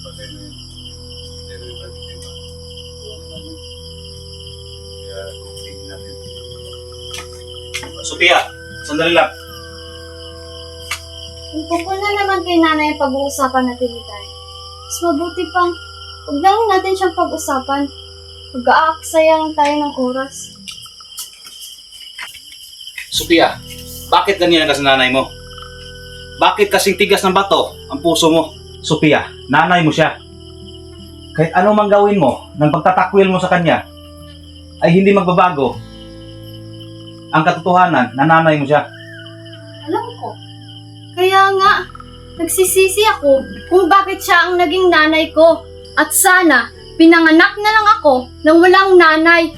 patay na yun. Pero yung biktima. Kaya tingin natin. Sophia, sandali lang. Kung tungkol na naman kay nanay ang pag-uusapan natin ni Tay, mas mabuti pang huwag na lang natin siyang pag-usapan. Mag-aaksaya lang tayo ng oras. Sophia, bakit ganyan ang kasananay mo? Bakit kasing tigas ng bato ang puso mo? Sophia, nanay mo siya. Kahit ano mang gawin mo ng pagtatakwil mo sa kanya, ay hindi magbabago ang katotohanan na nanay mo siya. Alam ko. Kaya nga, nagsisisi ako kung bakit siya ang naging nanay ko. At sana, pinanganak na lang ako nang walang nanay.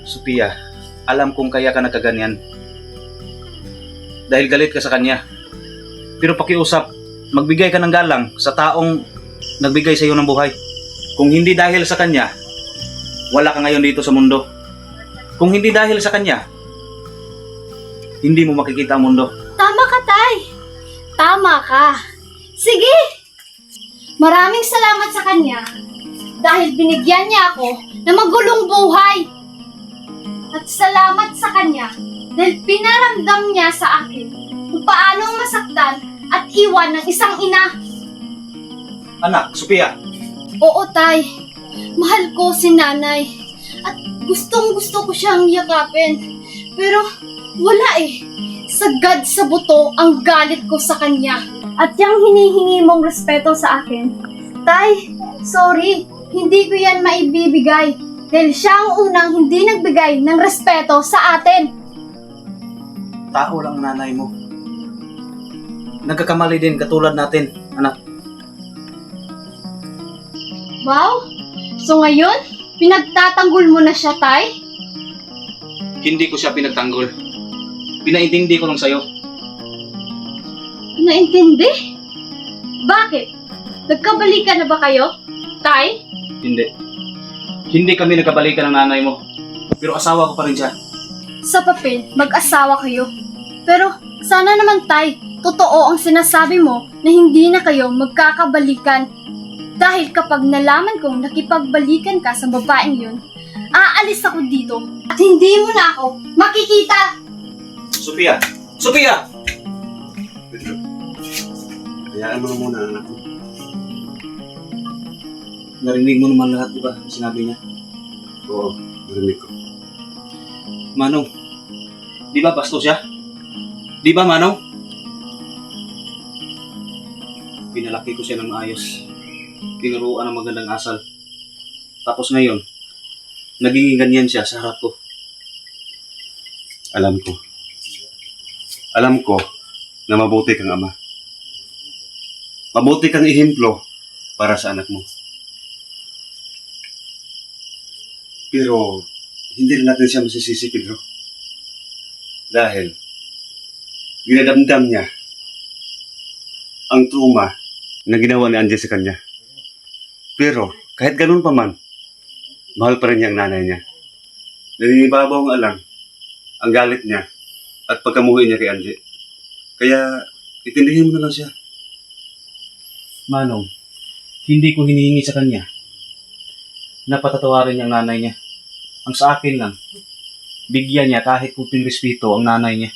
Sophia, alam kong kaya ka nagkaganyan. Dahil galit ka sa kanya. Pero pakiusap, magbigay ka ng galang sa taong nagbigay sa iyo ng buhay. Kung hindi dahil sa kanya, wala ka ngayon dito sa mundo. Kung hindi dahil sa kanya, hindi mo makikita ang mundo. Tama ka, Tay. Tama ka. Sige! Maraming salamat sa kanya dahil binigyan niya ako ng magulong buhay. At salamat sa kanya dahil pinaramdam niya sa akin kung paano masaktan at iwan ng isang ina. Anak, Sophia, Oo, Tay. Mahal ko si nanay. At gustong-gusto ko siyang yakapin. Pero wala eh. Sagad sa buto ang galit ko sa kanya. At yung hinihingi mong respeto sa akin, Tay, sorry. Hindi ko yan maibibigay. Dahil siya ang unang hindi nagbigay ng respeto sa atin. tao lang ang nanay mo. Nagkakamali din katulad natin, anak. Wow! So ngayon, pinagtatanggol mo na siya, Tay? Hindi ko siya pinagtanggol. Pinaintindi ko lang sa'yo. Naintindi? Bakit? Nagkabalikan na ba kayo, Tay? Hindi. Hindi kami nagkabalikan ng nanay mo. Pero asawa ko pa rin siya. Sa papel, mag-asawa kayo. Pero sana naman, Tay, totoo ang sinasabi mo na hindi na kayo magkakabalikan. Dahil kapag nalaman kong nakipagbalikan ka sa babaeng yun, aalis ako dito at hindi mo na ako makikita. Sophia! Sophia! Pedro, hayaan mo na muna anak mo. Narinig mo naman lahat, di ba? Sinabi niya. Oo, narinig ko. Manong, di ba basto siya? Di ba, Manong? Pinalaki ko siya ng maayos. Tinuruan ng magandang asal. Tapos ngayon, naging ganyan siya sa harap ko. Alam ko. Alam ko na mabuti kang ama. Mabuti kang ehemplo para sa anak mo. Pero, hindi rin natin siya masisisi, Pedro. Dahil, ginadamdam niya ang trauma na ginawa ni Angie sa kanya. Pero, kahit ganun pa man, mahal pa rin niya ang nanay niya. Naninibabaw ang alam, ang galit niya, at pagkamuhi niya kay Angie. Kaya, itindihin mo na lang siya. Manong, hindi ko hinihingi sa kanya na patatawarin niya ang nanay niya. Ang sa akin lang, bigyan niya kahit kunting respeto ang nanay niya.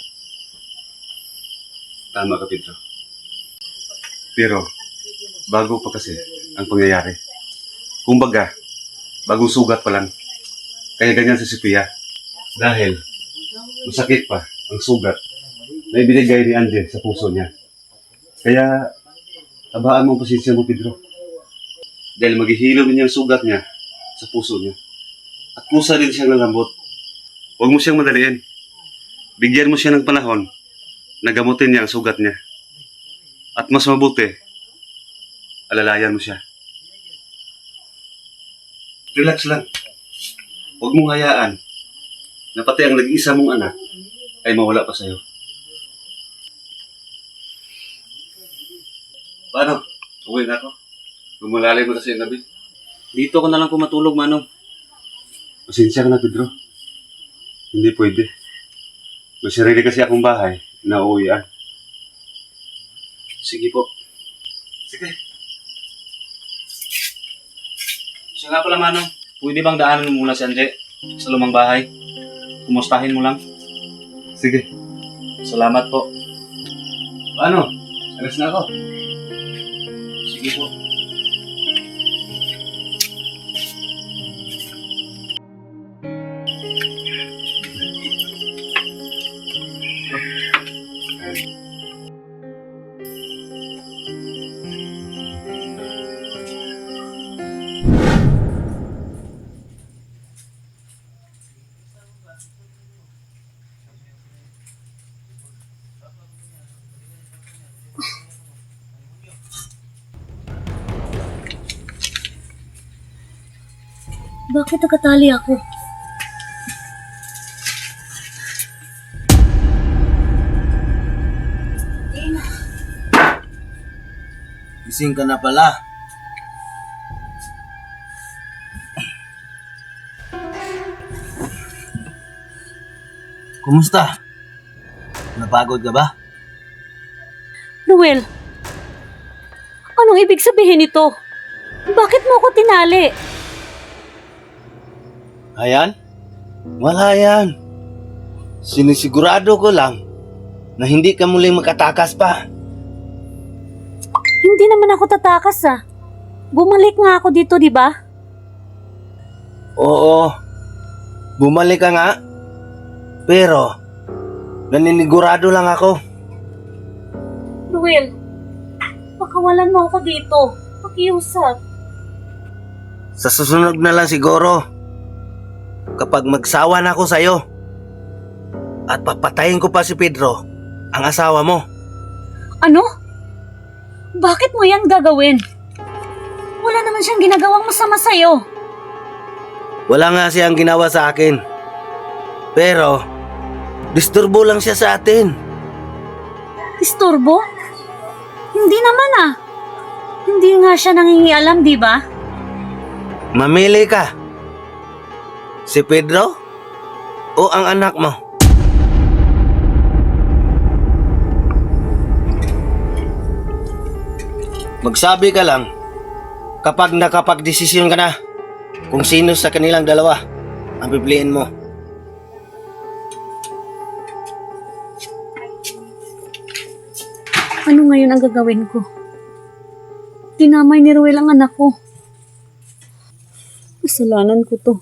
Tama ka, Pedro. Pero, bago pa kasi ang pangyayari. Kumbaga, bagong sugat pa lang. Kaya ganyan si Sophia. Dahil, masakit pa ang sugat na ibinigay ni Angie sa puso niya. Kaya, tabaan mo ang pasensya mo, Pedro. Dahil maghihilom din yung sugat niya sa puso niya. At kusa din siyang lalambot. Huwag mo siyang madaliin. Bigyan mo siya ng panahon na gamutin niya ang sugat niya. At mas mabuti, alalayan mo siya. Relax lang. Huwag mong hayaan na pati ang nag-isa mong anak ay mawala pa sa'yo. Paano? Uwi na ako. Lumalalim mo kasi yung gabi. Dito ko na lang pumatulog, Manong. Pasensya ka na, Pedro. Hindi pwede. May sarili kasi akong bahay na uuwian. Sige po. Sige. Siya nga pala, Manong. Pwede bang daanan mo muna si Anje sa lumang bahay? Kumustahin mo lang. Sige. Salamat po. Paano? Alas na ako. Sige po. Bakit nakatali ako? Gising ka na pala. Kumusta? Napagod ka ba? Noel, anong ibig sabihin nito? Bakit mo ako tinali? Ayan? Wala yan. Sinisigurado ko lang na hindi ka muling makatakas pa. Hindi naman ako tatakas Bumalik nga ako dito, di ba? Oo, bumalik ka nga. Pero, naninigurado lang ako. Noel, pakawalan mo ako dito. Pakiusap. Sa susunod na lang siguro, kapag magsawa na ako sa'yo, at papatayin ko pa si Pedro, ang asawa mo. Ano? Bakit mo yan gagawin? Wala naman siyang ginagawang masama sa'yo. Wala nga siyang ginawa sa akin. Pero, disturbo lang siya sa atin. Disturbo? Hindi naman Hindi nga siya nangingialam, di ba? Mamili ka. Si Pedro o ang anak mo? Magsabi ka lang kapag nakapagdesisyon ka na kung sino sa kanilang dalawa ang pipiliin mo. Ano ngayon ang gagawin ko? Tinamay ni Ruel ang anak ko. Kasalanan ko to.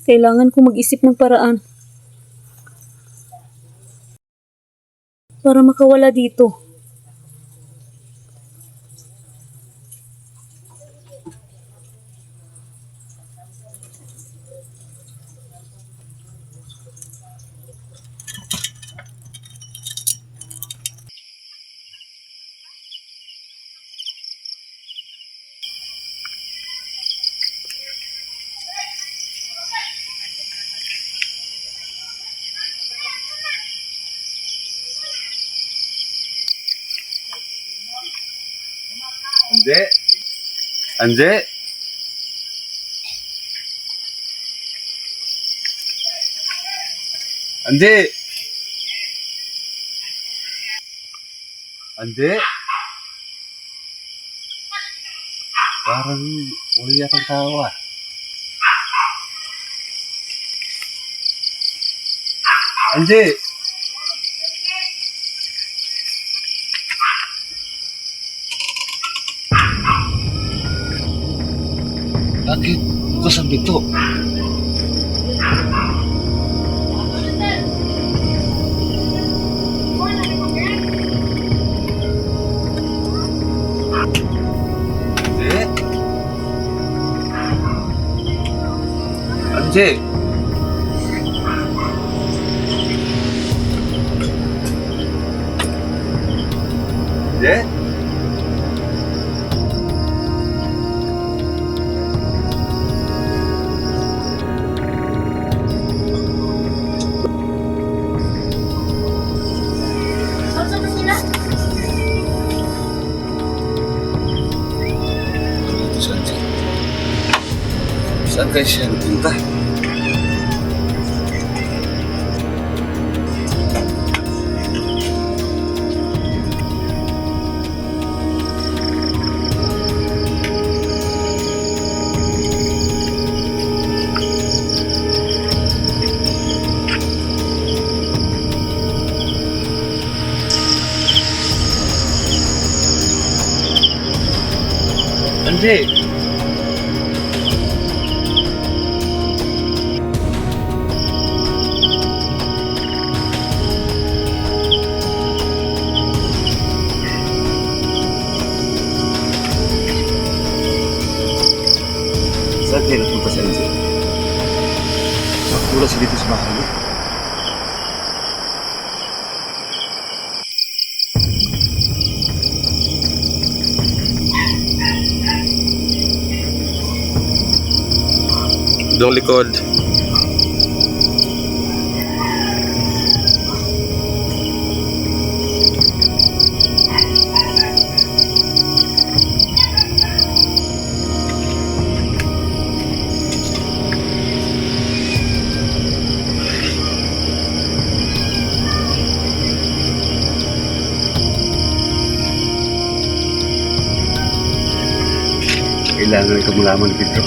Kailangan ko mag-isip ng paraan para makawala dito. Anje? Anje? Anje? Anje? Parang uli yatang tao Anje? Bakit ito sa bito? Anje? Anje? Saan kayo siya nagpunta? Hindi. Saan kayo nagpunta sa Enzo? Wala sila dito sa bahay niyo. Dong likod. Kailangan ka malaman, Pedro.